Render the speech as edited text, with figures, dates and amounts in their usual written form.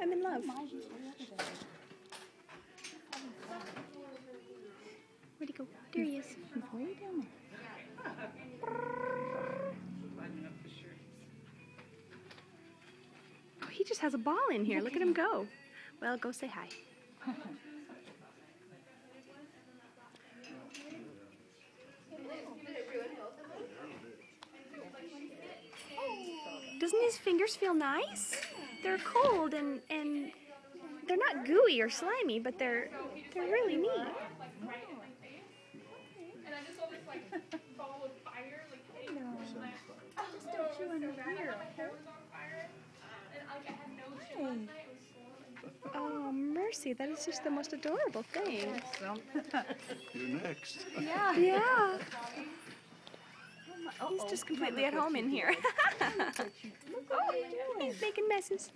I'm in love. Where'd he go? There he is. He's way down there. Oh, he just has a ball in here. Look at him go. Well, go say hi. Doesn't his fingers feel nice? They're cold and they're not gooey or slimy, but they're really neat. And I just saw this like ball of fire, like hitting Just don't chew under here. my hair was on fire, and like I had no chin last night. It was swollen. Oh, mercy, that is just the most adorable thing. You're next. Yeah. Yeah. Oh, He's just completely at home in here. What are you doing? He's making messes.